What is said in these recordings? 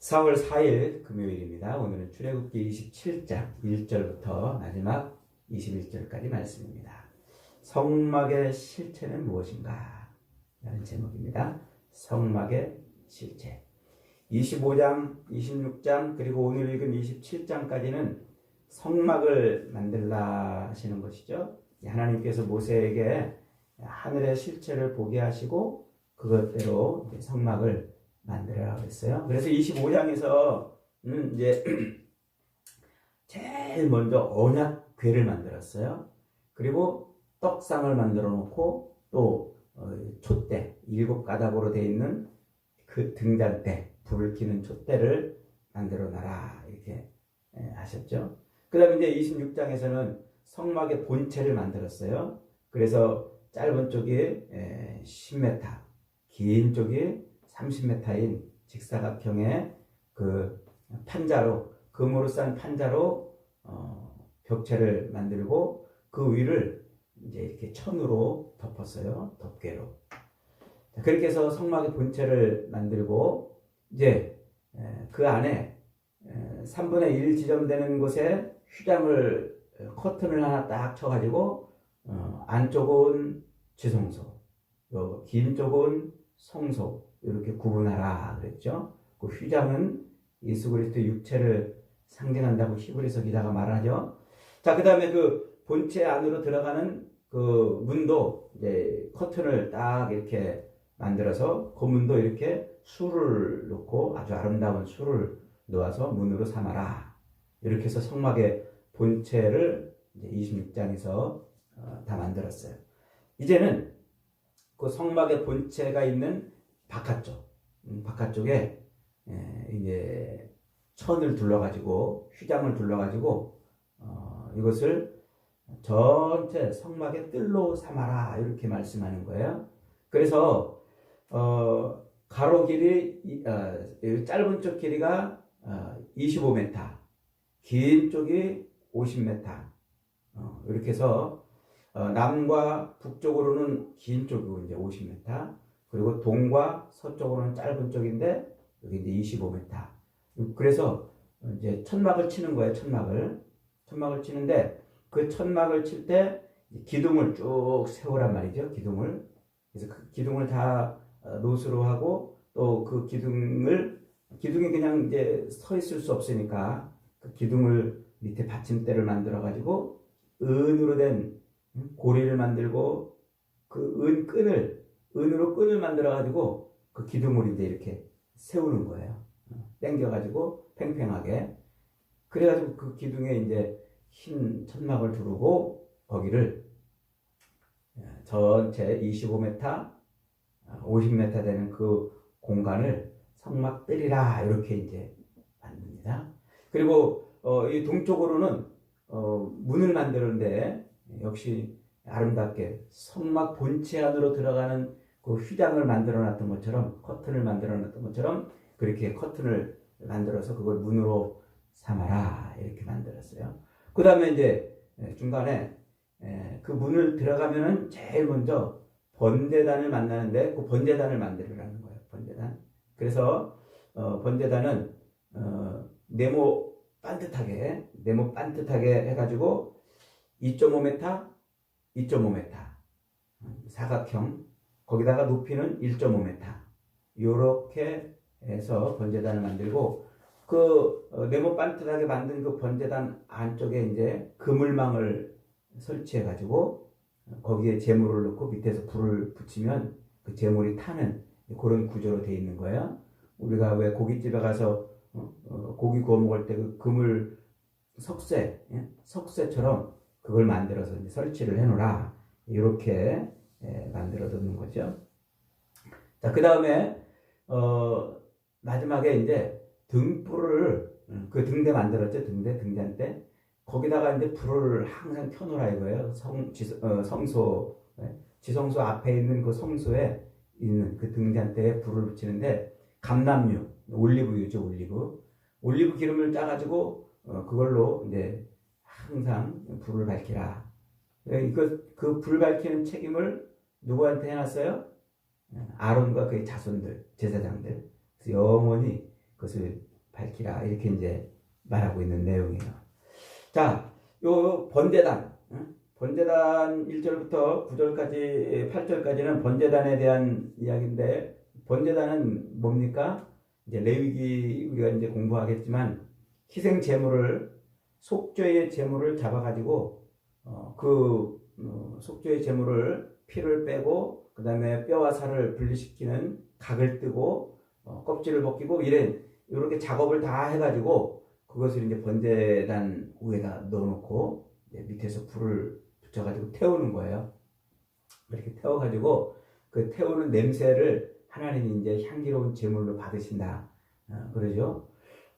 4월 4일 금요일입니다. 오늘은 출애굽기 27장 1절부터 마지막 21절까지 말씀입니다. 성막의 실체는 무엇인가? 라는 제목입니다. 성막의 실체. 25장, 26장 그리고 오늘 읽은 27장까지는 성막을 만들라 하시는 것이죠. 하나님께서 모세에게 하늘의 실체를 보게 하시고 그것대로 성막을 만들어라고 했어요. 그래서 25장에서는 이제 제일 먼저 언약궤를 만들었어요. 그리고 떡상을 만들어 놓고 또 촛대 7가닥으로 되어 있는 그 등잔대, 불을 켜는 촛대를 만들어 놔라 이렇게 하셨죠. 그 다음에 이제 26장에서는 성막의 본체를 만들었어요. 그래서 짧은 쪽이 10m, 긴 쪽이 30m인 직사각형의 그 판자로, 금으로 싼 판자로 벽체를 만들고 그 위를 이제 이렇게 천으로 덮었어요. 덮개로. 그렇게 해서 성막의 본체를 만들고 이제 그 안에 3분의 1 지점되는 곳에 휘장을 커튼을 하나 딱 쳐가지고 안쪽은 지성소, 긴 쪽은 성소 이렇게 구분하라 그랬죠. 그 휘장은 예수 그리스도의 육체를 상징한다고 히브리서 기자가 말하죠. 자, 그 다음에 그 본체 안으로 들어가는 그 문도 이제 커튼을 딱 이렇게 만들어서 그 문도 이렇게 술을 넣고 아주 아름다운 술을 놓아서 문으로 삼아라. 이렇게 해서 성막의 본체를 이제 26장에서 다 만들었어요. 이제는 그 성막의 본체가 있는 바깥쪽에 이제 천을 둘러가지고 휘장을 둘러가지고 이것을 전체 성막의 뜰로 삼아라 이렇게 말씀하는 거예요. 그래서 가로 길이 짧은 쪽 길이가 25m, 긴 쪽이 50m 이렇게 해서 남과 북쪽으로는 긴 쪽이고 이제 50m, 그리고 동과 서쪽으로는 짧은 쪽인데 여기 이제 25m. 그래서 이제 천막을 치는 거예요. 천막을 치는데 그 천막을 칠 때 기둥을 쭉 세우란 말이죠. 기둥을. 그래서 그 기둥을 다 노수로 하고 또 그 기둥이 그냥 이제 서 있을 수 없으니까 그 기둥을 밑에 받침대를 만들어 가지고 은으로 된 고리를 만들고 그 은으로 끈을 만들어 가지고 그 기둥을 이제 이렇게 세우는 거예요. 당겨 가지고 팽팽하게. 그래 가지고 그 기둥에 이제 흰 천막을 두르고 거기를 전체 25m, 50m 되는 그 공간을 성막뜰이라 이렇게 이제 만듭니다. 그리고 이 동쪽으로는 문을 만드는데 역시 아름답게 성막 본체 안으로 들어가는 그 휘장을 만들어 놨던 것처럼, 커튼을 만들어 놨던 것처럼 그렇게 커튼을 만들어서 그걸 문으로 삼아라 이렇게 만들었어요. 그 다음에 이제 중간에 그 문을 들어가면은 제일 먼저 번제단을 만나는데 그 번제단을 만들으라는 거예요. 번제단. 그래서 번제단은 네모 반듯하게 해가지고 2.5m, 2.5m 사각형, 거기다가 높이는 1.5m 요렇게 해서 번제단을 만들고 그 네모 반듯하게 만든 그 번제단 안쪽에 이제 그물망을 설치해 가지고 거기에 재물을 넣고 밑에서 불을 붙이면 그 재물이 타는 그런 구조로 되어 있는 거예요. 우리가 왜 고깃집에 가서 고기 구워 먹을 때 그 그물 석쇠처럼 그걸 만들어서 이제 설치를 해놓으라 이렇게 만들어 두는 거죠. 자, 그 다음에 마지막에 이제 등불을 그 등대 만들었죠. 등잔대. 거기다가 이제 불을 항상 켜놓으라 이거예요. 성소, 지성소 앞에 있는 그 성소에 있는 그 등잔대에 불을 붙이는데 감람유, 올리브유죠. 올리브 기름을 짜가지고 그걸로 이제 항상 불을 밝히라. 그 불 밝히는 책임을 누구한테 해놨어요? 아론과 그의 자손들, 제사장들. 그래서 영원히 그것을 밝히라 이렇게 이제 말하고 있는 내용이에요. 자, 요 번제단, 번제단 1절부터 9절까지 8절까지는 번제단에 대한 이야기인데 번제단은 뭡니까? 이제 레위기 우리가 이제 공부하겠지만 희생 제물을 속죄의 제물을 잡아가지고 속죄의 제물을 피를 빼고 그 다음에 뼈와 살을 분리시키는 각을 뜨고 껍질을 벗기고 이렇게 작업을 다 해가지고 그것을 이제 번제단 위에다 넣어놓고 이제 밑에서 불을 붙여가지고 태우는 거예요. 이렇게 태워가지고 그 태우는 냄새를 하나님이 이제 향기로운 제물로 받으신다. 그러죠.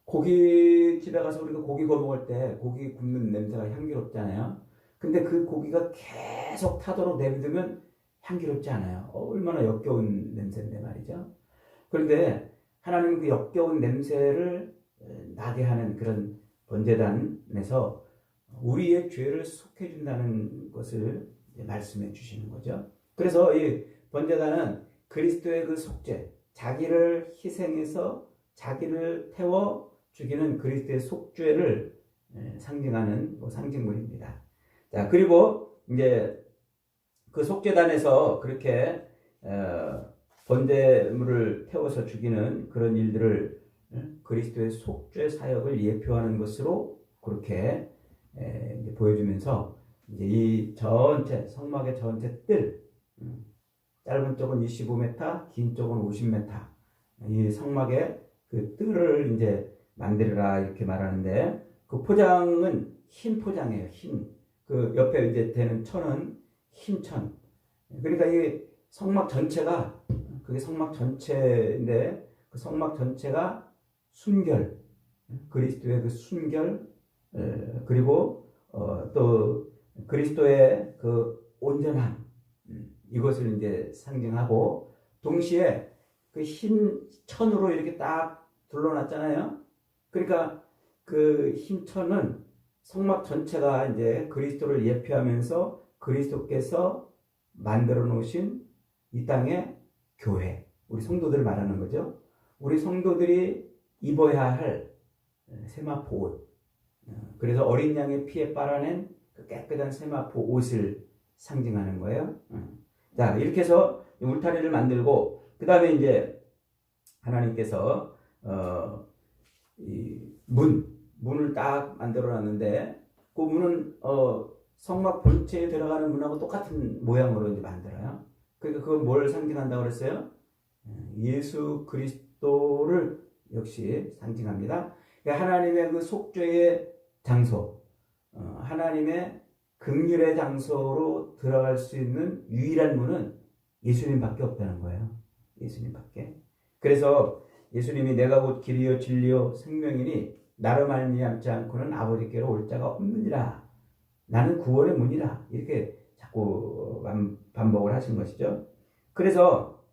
고기 집에 가서 우리가 고기 구워 먹을 때 고기 굽는 냄새가 향기롭잖아요. 근데 그 고기가 계속 타도록 내비두면 향기롭지 않아요. 얼마나 역겨운 냄새인데 말이죠. 그런데 하나님은 그 역겨운 냄새를 나게 하는 그런 번제단에서 우리의 죄를 속해준다는 것을 말씀해 주시는 거죠. 그래서 이 번제단은 그리스도의 그 속죄, 자기를 희생해서 자기를 태워 죽이는 그리스도의 속죄를 상징하는 상징물입니다. 자, 그리고 이제 그 속죄단에서 그렇게 번제물을 태워서 죽이는 그런 일들을 그리스도의 속죄 사역을 예표하는 것으로 그렇게 이제 보여주면서 이제 이 전체 성막의 전체 뜰, 짧은 쪽은 25m, 긴 쪽은 50m, 이 성막의 그 뜰을 이제 만들어라 이렇게 말하는데 그 포장은 흰 포장이에요. 흰. 그 옆에 이제 되는 천은 흰 천. 그러니까 이 성막 전체가 그게 성막 전체인데 그 성막 전체가 순결, 그리스도의 그 순결, 그리고 또 그리스도의 그 온전함, 이것을 이제 상징하고 동시에 그 흰 천으로 이렇게 딱 둘러놨잖아요. 그러니까 그 흰 천은 성막 전체가 이제 그리스도를 예표하면서 그리스도께서 만들어 놓으신 이 땅의 교회, 우리 성도들을 말하는 거죠. 우리 성도들이 입어야 할 세마포 옷. 그래서 어린 양의 피에 빨아낸 그 깨끗한 세마포 옷을 상징하는 거예요. 자, 이렇게 해서 울타리를 만들고 그 다음에 이제 하나님께서 이 문을 딱 만들어 놨는데 그 문은 성막 본체에 들어가는 문하고 똑같은 모양으로 이제 만들어요. 그러니까 그건 뭘 상징한다고 그랬어요? 예수 그리스도를 역시 상징합니다. 그러니까 하나님의 그 속죄의 장소, 하나님의 긍휼의 장소로 들어갈 수 있는 유일한 문은 예수님밖에 없다는 거예요. 예수님밖에. 그래서 예수님이 내가 곧 길이요 진리요 생명이니 나로 말미암지 않고는 아버지께로 올 자가 없느니라. 나는 구원의 문이라. 이렇게 자꾸 반복을 하신 것이죠. 그래서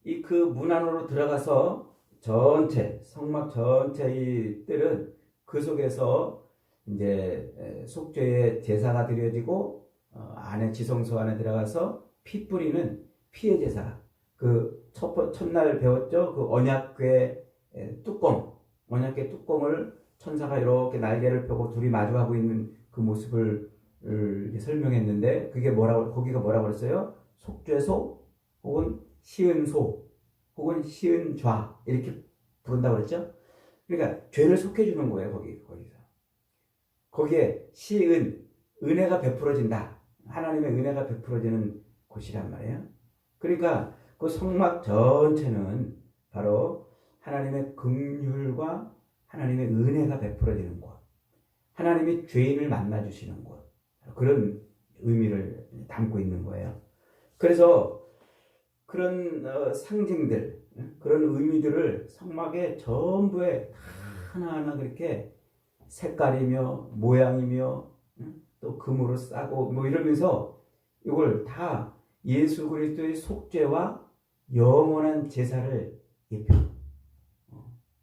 이 그 문 안으로 들어가서 전체 성막 전체 이 뜰은 그 속에서 이제 속죄의 제사가 드려지고 안에 지성소 안에 들어가서 피 뿌리는 피의 제사. 그 첫날 배웠죠. 그 언약궤 언약궤 뚜껑을 천사가 이렇게 날개를 펴고 둘이 마주하고 있는 그 모습을 설명했는데 그게 거기가 뭐라고 그랬어요? 속죄소 혹은 시은소 혹은 시은좌 이렇게 부른다고 그랬죠? 그러니까 죄를 속해주는 거예요. 거기서. 거기에 은혜가 베풀어진다. 하나님의 은혜가 베풀어지는 곳이란 말이에요. 그러니까 그 성막 전체는 바로 하나님의 긍휼과 하나님의 은혜가 베풀어지는 곳, 하나님이 죄인을 만나주시는 곳, 그런 의미를 담고 있는 거예요. 그래서 그런 상징들, 그런 의미들을 성막의 전부에 하나하나 그렇게 색깔이며 모양이며 또 금으로 싸고 뭐 이러면서 이걸 다 예수 그리스도의 속죄와 영원한 제사를 예표,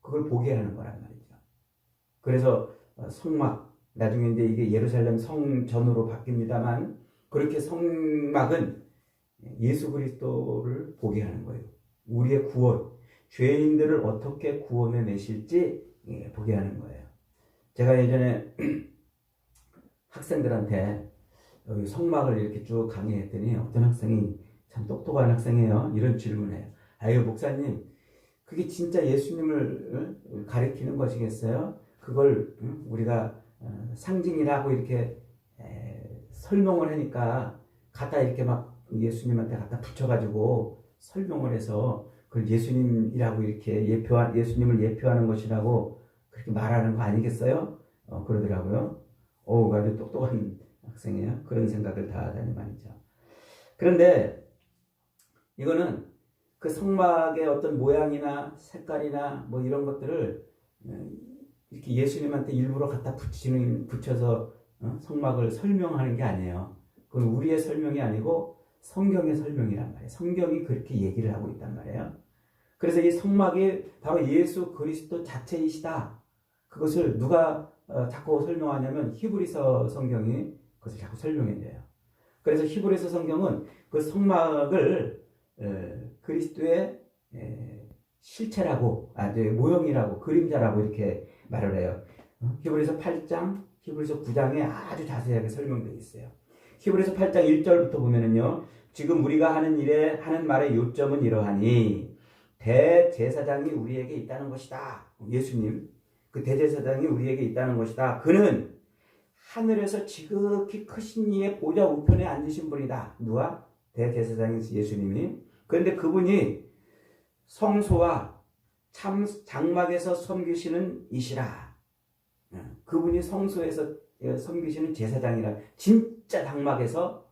그걸 보게 하는 거란 말이죠. 그래서 성막, 나중에 이제 이게 예루살렘 성전으로 바뀝니다만 그렇게 성막은 예수 그리스도를 보게 하는 거예요. 우리의 구원. 죄인들을 어떻게 구원해 내실지 보게 하는 거예요. 제가 예전에 학생들한테 여기 성막을 이렇게 쭉 강의했더니 어떤 학생이 참 똑똑한 학생이에요. 이런 질문을 해요. 아유 목사님, 그게 진짜 예수님을 가리키는 것이겠어요? 그걸 우리가 상징이라고 이렇게 설명을 하니까 갖다 이렇게 막 예수님한테 갖다 붙여가지고 설명을 해서 그걸 예수님이라고 이렇게 예수님을 예표하는 것이라고 그렇게 말하는 거 아니겠어요? 그러더라고요. 아주 똑똑한 학생이에요. 그런 생각을 다 하다니 말이죠. 그런데 이거는 그 성막의 어떤 모양이나 색깔이나 뭐 이런 것들을 이렇게 예수님한테 일부러 갖다 붙여서 성막을 설명하는 게 아니에요. 그건 우리의 설명이 아니고 성경의 설명이란 말이에요. 성경이 그렇게 얘기를 하고 있단 말이에요. 그래서 이 성막이 바로 예수 그리스도 자체이시다. 그것을 누가 자꾸 설명하냐면 히브리서 성경이 그것을 자꾸 설명해줘요. 그래서 히브리서 성경은 그 성막을 그리스도의 실체라고, 모형이라고, 그림자라고 이렇게 말을 해요. 히브리서 8장, 히브리서 9장에 아주 자세하게 설명되어 있어요. 히브리서 8장 1절부터 보면은요, 지금 우리가 하는 말의 요점은 이러하니 대제사장이 우리에게 있다는 것이다. 예수님, 그 대제사장이 우리에게 있다는 것이다. 그는 하늘에서 지극히 크신 이의 보좌 우편에 앉으신 분이다. 누가? 대제사장인 예수님이. 그런데 그분이 성소와 참 장막에서 섬기시는 이시라. 그분이 성소에서 섬기시는 제사장이라. 진짜 장막에서,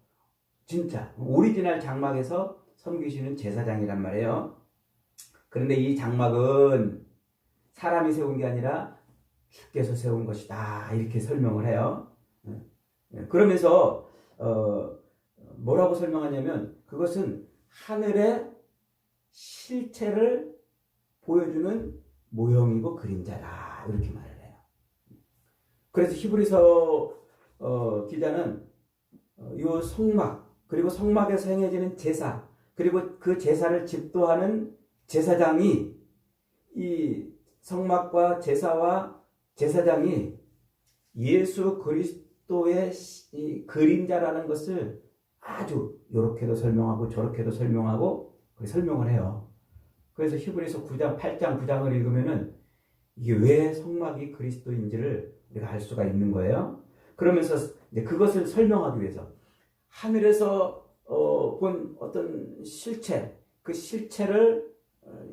진짜 오리지널 장막에서 섬기시는 제사장이란 말이에요. 그런데 이 장막은 사람이 세운 게 아니라 주께서 세운 것이다. 이렇게 설명을 해요. 그러면서 뭐라고 설명하냐면 그것은 하늘의 실체를 보여주는 모형이고 그림자다. 이렇게 말을 해요. 그래서 히브리서 기자는 이 성막, 그리고 성막에서 행해지는 제사, 그리고 그 제사를 집도하는 제사장이, 이 성막과 제사와 제사장이 예수 그리스도의 그림자라는 것을 아주 이렇게도 설명하고 저렇게도 설명하고 설명을 해요. 그래서 히브리서 9장, 8장, 9장을 읽으면은 이게 왜 성막이 그리스도인지를 우리가 알 수가 있는 거예요. 그러면서 이제 그것을 설명하기 위해서 하늘에서 본 어떤 실체, 그 실체를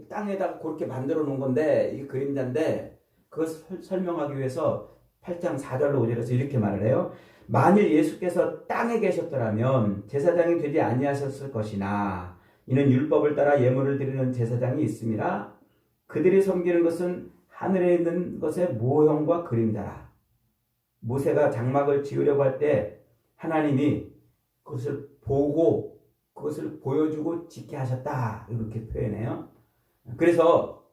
땅에다가 그렇게 만들어 놓은 건데, 이게 그림자인데, 그것을 설명하기 위해서 8장 4절로 5절에서 이렇게 말을 해요. 만일 예수께서 땅에 계셨더라면 제사장이 되지 아니하셨을 것이나 이는 율법을 따라 예물을 드리는 제사장이 있음이라. 그들이 섬기는 것은 하늘에 있는 것의 모형과 그림자라. 모세가 장막을 지으려고 할 때 하나님이 그것을 보고 그것을 보여주고 짓게 하셨다. 이렇게 표현해요. 그래서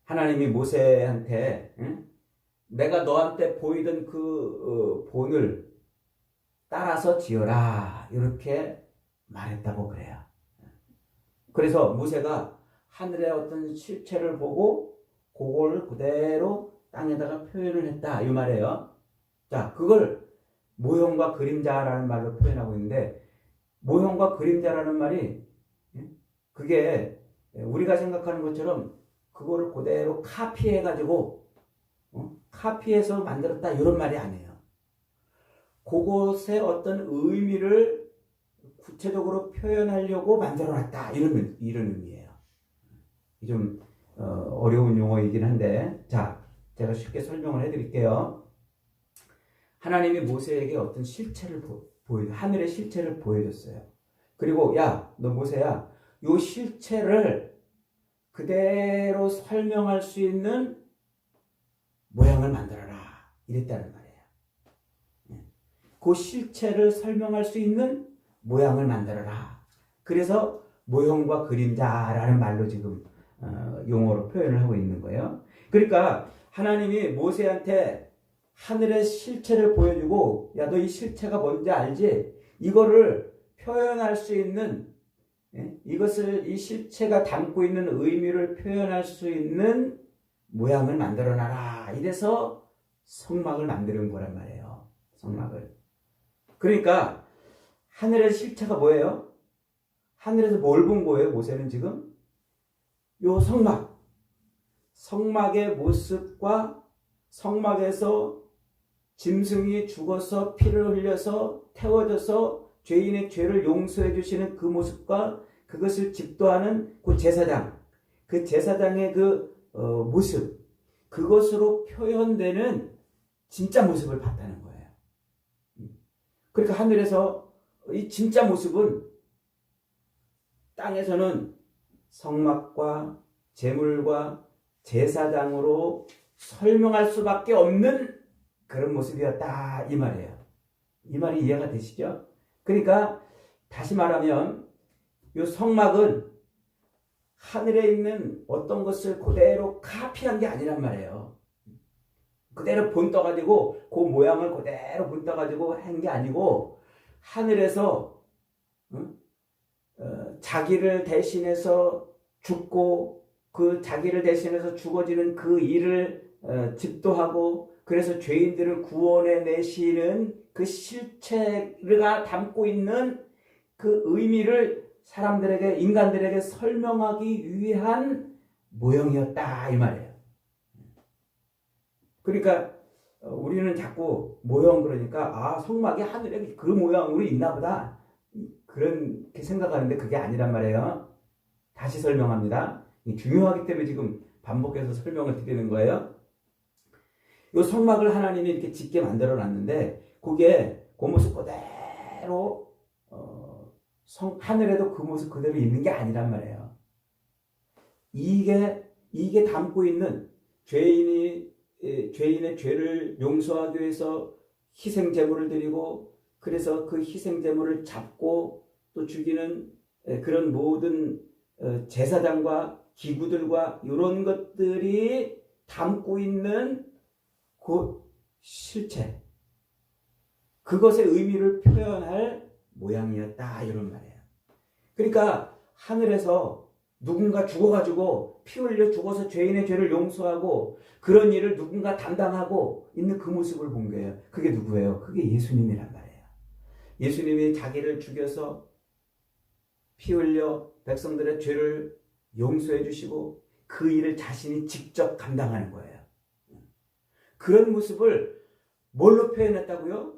하나님이 모세한테 내가 너한테 보이던 그 본을 따라서 지어라. 이렇게 말했다고 그래요. 그래서 모세가 하늘의 어떤 실체를 보고 그걸 그대로 땅에다가 표현을 했다. 이 말이에요. 자, 그걸 모형과 그림자라는 말로 표현하고 있는데, 모형과 그림자라는 말이 그게 우리가 생각하는 것처럼 그거를 그대로 카피해가지고 카피해서 만들었다 이런 말이 아니에요. 그것의 어떤 의미를 구체적으로 표현하려고 만들어놨다 이런 의미예요. 좀 어려운 용어이긴 한데, 자, 제가 쉽게 설명을 해드릴게요. 하나님이 모세에게 어떤 실체를 하늘의 실체를 보여줬어요. 그리고 야, 너 모세야, 요 실체를 그대로 설명할 수 있는 모양을 만들어라. 이랬다는 말이에요. 그 실체를 설명할 수 있는 모양을 만들어라. 그래서 모형과 그림자라는 말로 지금 용어로 표현을 하고 있는 거예요. 그러니까 하나님이 모세한테 하늘의 실체를 보여주고, 야, 너 이 실체가 뭔지 알지? 이거를 표현할 수 있는 예? 이것을 이 실체가 담고 있는 의미를 표현할 수 있는 모양을 만들어놔라. 이래서 성막을 만드는 거란 말이에요. 성막을. 그러니까 하늘의 실체가 뭐예요? 하늘에서 뭘 본 거예요? 모세는 지금? 요 성막. 성막의 모습과 성막에서 짐승이 죽어서 피를 흘려서 태워져서 죄인의 죄를 용서해 주시는 그 모습과 그것을 집도하는 그 제사장, 그 제사장의 그 모습, 그것으로 표현되는 진짜 모습을 봤다는 거예요. 그러니까 하늘에서 이 진짜 모습은 땅에서는 성막과 제물과 제사장으로 설명할 수밖에 없는 그런 모습이었다 이 말이에요. 이 말이 이해가 되시죠? 그러니까 다시 말하면 이 성막은 하늘에 있는 어떤 것을 그대로 카피한 게 아니란 말이에요. 그대로 본떠가지고 그 모양을 그대로 본떠가지고 한 게 아니고 하늘에서 자기를 대신해서 죽고 그 자기를 대신해서 죽어지는 그 일을 집도하고 그래서 죄인들을 구원해 내시는 그 실체가 담고 있는 그 의미를 사람들에게, 인간들에게 설명하기 위한 모형이었다 이 말이에요. 그러니까 우리는 자꾸 모형 그러니까 성막이 하늘에 그 모양으로 있나 보다 그렇게 생각하는데 그게 아니란 말이에요. 다시 설명합니다. 중요하기 때문에 지금 반복해서 설명을 드리는 거예요. 이 성막을 하나님이 이렇게 짓게 만들어 놨는데 그게 그 모습 그대로 하늘에도 그 모습 그대로 있는 게 아니란 말이에요. 이게 담고 있는 죄인의 죄를 용서하기 위해서 희생 제물을 드리고 그래서 그 희생 제물을 잡고 또 죽이는 그런 모든 제사장과 기구들과 이런 것들이 담고 있는 그 실체, 그것의 의미를 표현할 모양이었다 이런 말이에요. 그러니까 하늘에서 누군가 죽어가지고 피 흘려 죽어서 죄인의 죄를 용서하고 그런 일을 누군가 담당하고 있는 그 모습을 본 거예요. 그게 누구예요? 그게 예수님이란 말이에요. 예수님이 자기를 죽여서 피 흘려 백성들의 죄를 용서해 주시고 그 일을 자신이 직접 감당하는 거예요. 그런 모습을 뭘로 표현했다고요?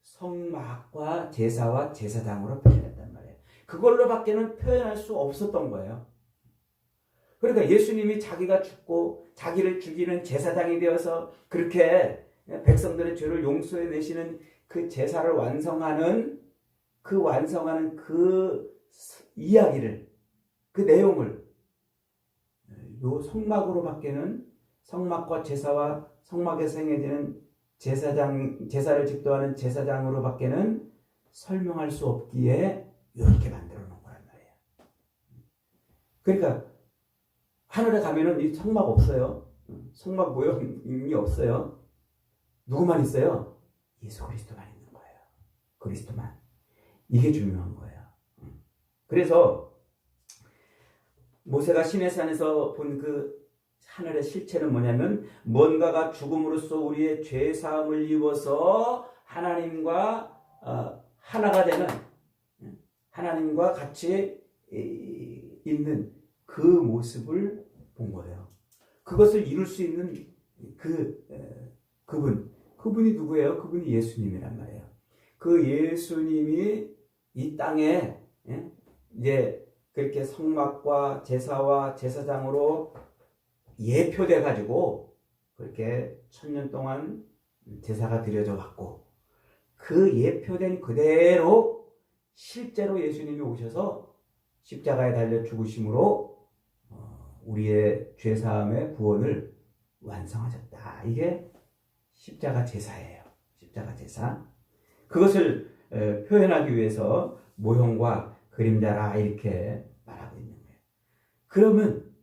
성막과 제사와 제사장으로 표현했단 말이에요. 그걸로밖에는 표현할 수 없었던 거예요. 그러니까 예수님이 자기가 죽고 자기를 죽이는 제사장이 되어서 그렇게 백성들의 죄를 용서해 내시는 그 제사를 완성하는 그 이야기를, 그 내용을 요 성막으로밖에는, 성막과 제사와 성막에서 행해지는 제사를 집도하는 제사장으로밖에는 설명할 수 없기에 이렇게 만들어 놓은 거란 말이에요. 그러니까 하늘에 가면은 이 성막 없어요. 성막 모형이 없어요. 누구만 있어요? 예수 그리스도만 있는 거예요. 그리스도만. 이게 중요한 거예요. 그래서 모세가 시내산에서 본 그 하늘의 실체는 뭐냐면 뭔가가 죽음으로써 우리의 죄 사함을 입어서 하나님과 하나가 되는, 하나님과 같이 있는 그 모습을 본 거예요. 그것을 이룰 수 있는 그분이 누구예요? 그분이 예수님이란 말이에요. 그 예수님이 이 땅에 이제 그렇게 성막과 제사와 제사장으로 예표돼 가지고 그렇게 1000년 동안 제사가 드려져 왔고 그 예표된 그대로 실제로 예수님이 오셔서 십자가에 달려 죽으심으로 우리의 죄사함의 구원을 완성하셨다. 이게 십자가 제사예요. 십자가 제사. 그것을 표현하기 위해서 모형과 그림자라 이렇게 말하고 있는 거예요. 그러면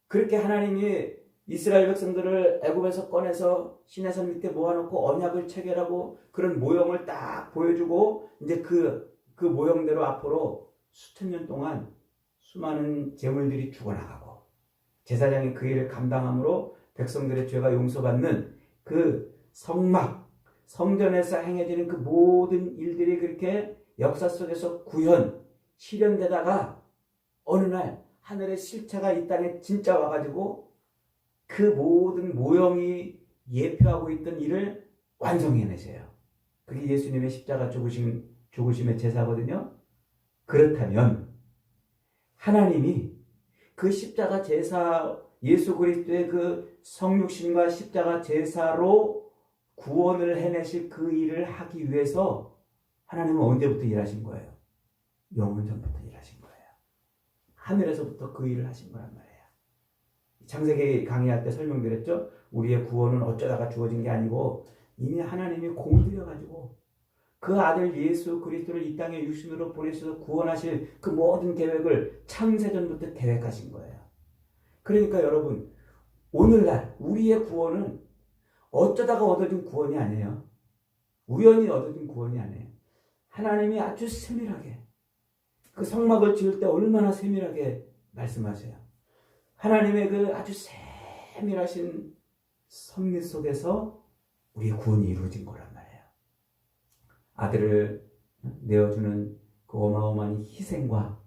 그렇게 하나님이 이스라엘 백성들을 애굽에서 꺼내서 시내산 밑에 모아놓고 언약을 체결하고 그런 모형을 딱 보여주고 이제 그 모형대로 앞으로 수천 년 동안 수많은 제물들이 죽어나가고 제사장이 그 일을 감당함으로 백성들의 죄가 용서받는 그 성막, 성전에서 행해지는 그 모든 일들이 그렇게 역사 속에서 실현되다가 어느 날 하늘의 실체가 이 땅에 진짜 와가지고 그 모든 모형이 예표하고 있던 일을 완성해내세요. 그게 예수님의 십자가 죽으심의 제사거든요. 그렇다면 하나님이 그 십자가 제사, 예수 그리스도의 그 성육신과 십자가 제사로 구원을 해내실 그 일을 하기 위해서 하나님은 언제부터 일하신 거예요? 영원 전부터 일하신 거예요. 하늘에서부터 그 일을 하신 거란 말이에요. 창세기 강의할 때 설명드렸죠? 우리의 구원은 어쩌다가 주어진 게 아니고 이미 하나님이 공을 들여가지고 그 아들 예수 그리스도를 이 땅에 육신으로 보내셔서 구원하실 그 모든 계획을 창세전부터 계획하신 거예요. 그러니까 여러분, 오늘날 우리의 구원은 어쩌다가 얻어진 구원이 아니에요. 우연히 얻어진 구원이 아니에요. 하나님이 아주 세밀하게 그 성막을 지을 때 얼마나 세밀하게 말씀하세요. 하나님의 그 아주 세밀하신 섭리 속에서 우리의 구원이 이루어진 거란 말이에요. 아들을 내어주는 그 어마어마한 희생과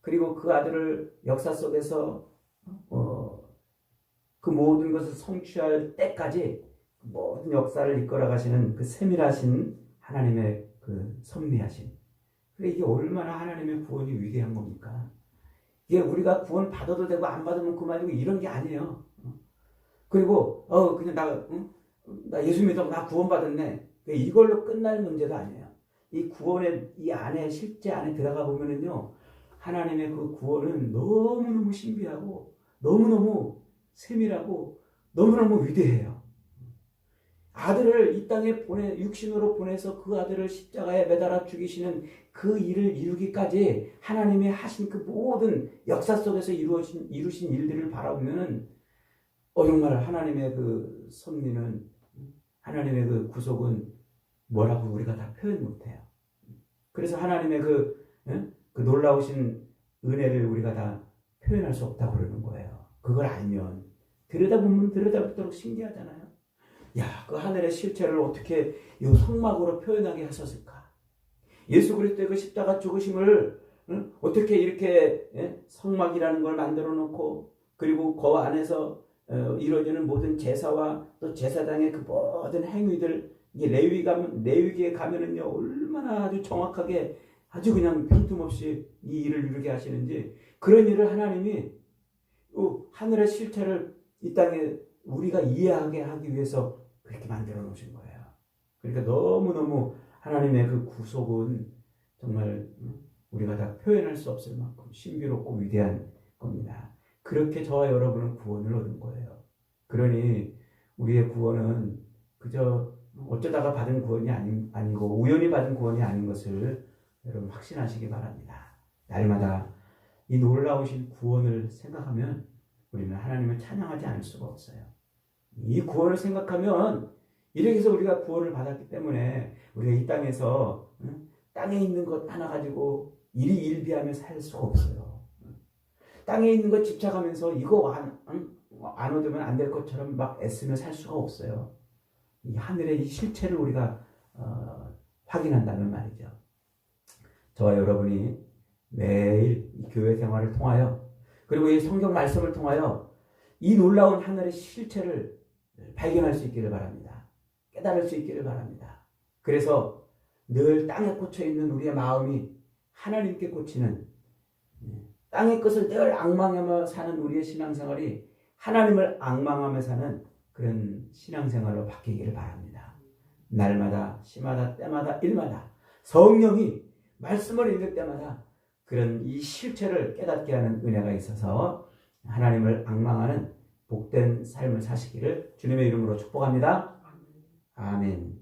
그리고 그 아들을 역사 속에서 그 모든 것을 성취할 때까지 모든 역사를 이끌어 가시는 그 세밀하신 하나님의 그 섭리하신. 그래 이게 얼마나 하나님의 구원이 위대한 겁니까? 이게 우리가 구원 받아도 되고 안 받으면 그만이고 이런 게 아니에요. 그리고 그냥 나 예수 믿어 나 구원 받았네. 이걸로 끝날 문제가 아니에요. 이 구원의 이 안에 실제 안에 들어가 보면은요 하나님의 그 구원은 너무너무 신비하고 너무너무 세밀하고 너무너무 위대해요. 아들을 이 땅에 육신으로 보내서 그 아들을 십자가에 매달아 죽이시는 그 일을 이루기까지 하나님이 하신 그 모든 역사 속에서 이루신 일들을 바라보면은 정말 하나님의 그 섭리는 하나님의 그 구속은 뭐라고 우리가 다 표현 못해요. 그래서 하나님의 그 놀라우신 은혜를 우리가 다 표현할 수 없다고 그러는 거예요. 그걸 알면 들여다보면 들여다보도록 신기하잖아요. 야, 그 하늘의 실체를 어떻게 이 성막으로 표현하게 하셨을까? 예수 그리스도의 그 십자가 죽으심을 어떻게 이렇게 성막이라는 걸 만들어 놓고 그리고 그 안에서 이루어지는 모든 제사와 또 제사장의 그 모든 행위들 이게 레위기에 가면은요 얼마나 아주 정확하게 아주 그냥 빈틈없이 이 일을 이루게 하시는지 그런 일을 하나님이 하늘의 실체를 이 땅에 우리가 이해하게 하기 위해서 그렇게 만들어 놓으신 거예요. 그러니까 너무너무 하나님의 그 구속은 정말 우리가 다 표현할 수 없을 만큼 신비롭고 위대한 겁니다. 그렇게 저와 여러분은 구원을 얻은 거예요. 그러니 우리의 구원은 그저 어쩌다가 받은 구원이 아니고 우연히 받은 구원이 아닌 것을 여러분 확신하시기 바랍니다. 날마다 이 놀라우신 구원을 생각하면 우리는 하나님을 찬양하지 않을 수가 없어요. 이 구원을 생각하면 이렇게 해서 우리가 구원을 받았기 때문에 우리가 이 땅에서 땅에 있는 것 하나 가지고 일희일비하며 살 수가 없어요. 땅에 있는 것 집착하면서 이거 안 얻으면 안 될 것처럼 막 애쓰며 살 수가 없어요. 이 하늘의 이 실체를 우리가 확인한다면 말이죠. 저와 여러분이 매일 이 교회 생활을 통하여 그리고 이 성경 말씀을 통하여 이 놀라운 하늘의 실체를 발견할 수 있기를 바랍니다. 깨달을 수 있기를 바랍니다. 그래서 늘 땅에 꽂혀있는 우리의 마음이 하나님께 꽂히는 땅의 것을 늘 앙망하며 사는 우리의 신앙생활이 하나님을 앙망하며 사는 그런 신앙생활로 바뀌기를 바랍니다. 날마다 시마다 때마다 일마다 성령이 말씀을 읽을 때마다 그런 이 실체를 깨닫게 하는 은혜가 있어서 하나님을 앙망하는 복된 삶을 사시기를 주님의 이름으로 축복합니다. 아멘.